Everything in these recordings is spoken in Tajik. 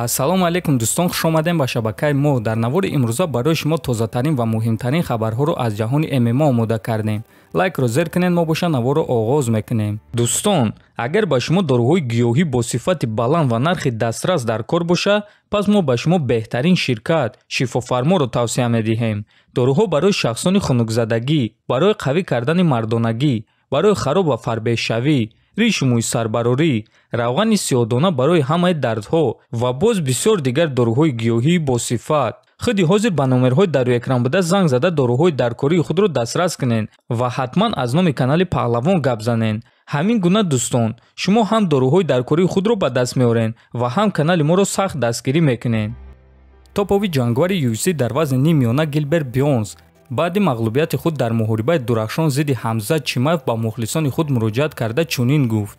ассалому алайкум дӯстон, хуш омадем ба шабакаи мо. Дар навори имрӯза барои шумо тозатарин ва муҳимтарин хабарҳоро аз ҷаҳони ММА омода кардем. Лайкро зер кунед, мо боша наворро оғоз мекунем. Дӯстон, агар ба шумо доруҳои гиёҳӣ бо сифати баланд ва нархи дастрас дар кор боша, пас мо ба шумо беҳтарин ширкат шифофарморо тавсия медиҳем. Доруҳо барои шахсони хунукзадагӣ, барои қавӣ кардани мардонагӣ, барои хароб ва фарбеҳшавӣ, ришу мӯйсарбарорӣ, равғани сиёҳдона барои ҳамаи дардҳо ва боз бисёр дигар доруҳои гиёҳии босифат. худи ҳозир ба номерҳои дар рӯи экран буда занг зада доруҳои даркории худро дастрас кунед ва ҳатман аз номи канали Паҳлавон гап занед. ҳамин гуна дӯстон, шумо ҳам доруҳои даркории худро ба даст меорен ва ҳам канали моро сахт дастгирӣ мекунед. топови ҷангвари UFC дар вазни нимёна Гилберт Бёрнс баъди мағлубияти худ дар муҳорибаи дурахшон зидди Ҳамзат Чимаев ба мухлисони худ муроҷиат карда чунин гуфт: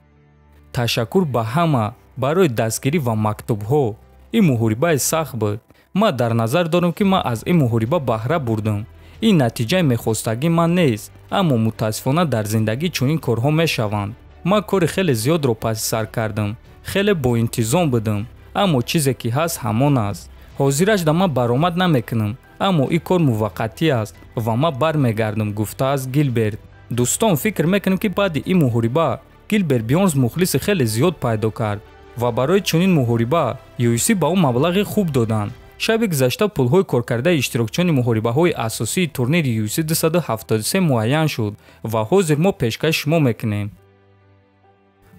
ташаккур ба ҳама барои дастгирӣ ва мактубҳо. ин муҳорибаи сахт буд. ман дар назар дорам, ки ман аз ин муҳориба баҳра бурдам. ин натиҷаи мехостагии ман нест, аммо мутаассифона дар зиндагӣ чунин корҳо мешаванд. ман кори хеле зиёдро паси сар кардам, хеле боинтизом будам, аммо чизе ки ҳаст ҳамон аст. ҳозираш да ман баромад намекунам, аммо ин кор муваққатӣ аст ва ман бармегардам, гуфтааст Гилберт. дӯстон, фикр мекунам, ки баъди ин муҳориба Гилберт Бёрнс мухлиси хеле зиёд пайдо кард ва барои чунин муҳориба UFC ба ӯ маблағи хуб доданд. шаби гузашта пулҳои коркардаи иштирокчиёни муҳорибаҳои асосии турнири UFC 273 муайян шуд ва ҳозир мо пешкаши шумо мекунем.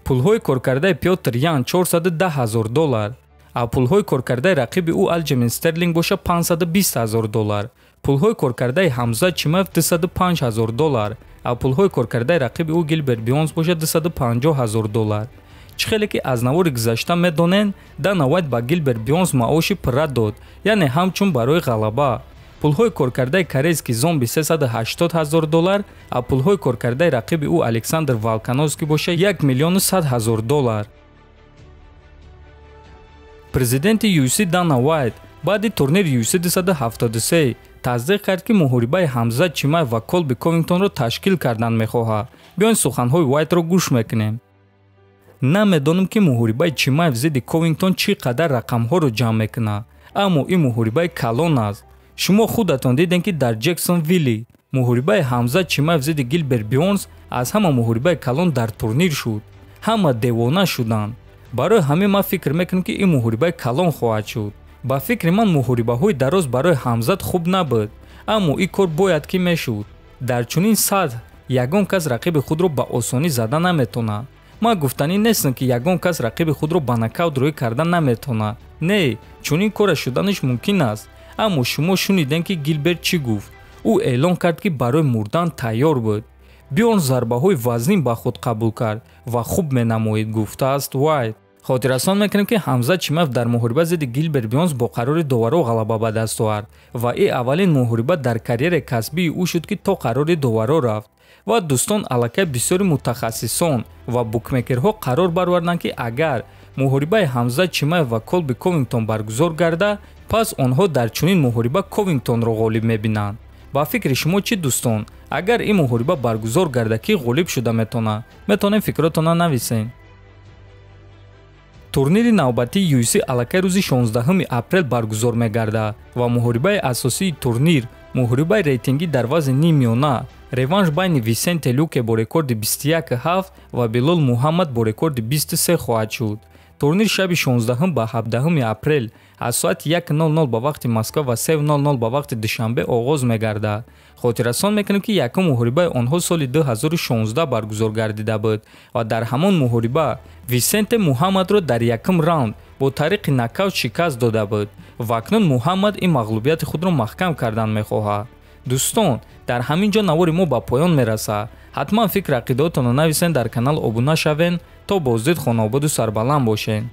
пулҳои коркардаи Пётр Ян $410,000, а пулҳои коркардаи рақиби ӯ Алҷемин Стерлинг боша $520,000, пулҳои коркардаи Ҳамзат Чимаев $205,000, а пулҳои коркардаи рақиби ӯ Гилберт Бёрнс боша $250,000. чӣ хеле ки аз навори гузашта медонен, Дана Уайт ба Гилберт Бёрнс маоши пурра дод, яъне ҳамчун барои ғалаба. пулҳои коркардаи корейски Зомби $380,000, а пулҳои коркардаи рақиби ӯ Александр Волкановский боша $1,100,000. президенти UFC Дана Уайт баъди турнири UFC 273 тасдиқ кард, ки муҳорибаи Ҳамзат Чимаев ва Колби Ковингтонро ташкил кардан мехоҳад. биёин суханҳои Уайтро гӯш мекунем. намедонам, ки муҳорибаи Чимаев зидди Ковингтон чӣ қадар рақамҳоро ҷамъ мекунад, аммо ин муҳорибаи калон аст. шумо худатон дидем, ки дар Ҷексонвилли муҳорибаи Ҳамзат Чимаев зидди Гилберт Бёрнс аз ҳама муҳорибаи калон дар турнир шуд. ҳама девона шуданд. барои ҳамин ман фикр мекунам, ки ин муҳорибаи калон хоҳад шуд. ба фикри ман муҳорибаҳои дароз барои Ҳамзат хуб набуд, аммо ин кор бояд ки мешуд. дар чунин сатҳ ягон кас рақиби худро ба осонӣ зада наметонад. ман гуфтанӣ нестам, ки ягон кас рақиби худро ба нокаут рӯй карда наметонад. не, чунин кораш шуданаш мумкин аст. аммо шумо шунидем, ки Гилберт чӣ гуфт. ӯ эълон кард, ки барои мурдан тайёр буд. Бёрнс зарбаҳои вазнин ба худ қабул кард ва хуб менамоид, гуфтааст Уайт. хотиррасон мекунем, ки Ҳамзат Чимаев дар муҳориба зидди Гилберт Бёрнс бо қарори доваро ғалаба ба даст овард ва ин аввалин муҳориба дар карьераи касбии ӯ шуд, ки то қарори доваро рафт. ва дӯстон, аллакай бисёри мутахассисон ва букмекерҳо қарор бароварданд, ки агар муҳорибаи Ҳамзат Чимаев ва Колби Ковингтон баргузор гарда, пас онҳо дар чунин муҳориба Ковингтонро ғолиб мебинанд. ба фикри шумо чӣ дӯстон? агар ин муҳориба баргузор гарда, кӣ ғолиб шуда метавонад? метавонем фикротонро нависем. турнири навбатии UFC аллакай рӯзи 16 апрел баргузор мегардад ва муҳорибаи асосии турнир, муҳорибаи рейтингӣ дар вазни нимёна, реванш байни Висенте Люке бо рекорди 21-7 ва Билол Муҳаммад бо рекорди 23 хоҳад шуд. турнир шаби 16 ба 17 апрел аз соати 1:00 ба вақти Москва ва 3:00 ба вақти Душанбе оғоз мегардад. хотиррасон мекунем, ки якум муҳорибаи онҳо соли 2016 баргузор гардида буд ва дар ҳамон муҳориба Висенте Муҳаммадро дар якум раунд бо тариқи нокаут шикаст дода буд ва акнун Муҳаммад ин мағлубияти худро маҳкам кардан мехоҳад. дӯстон, дар ҳамин ҷо навори мо ба поён мерасад. ҳатман фикр ақидаотонро нависен, дар канал обуна шавен. то боздид хонободу сарбаланд бошед.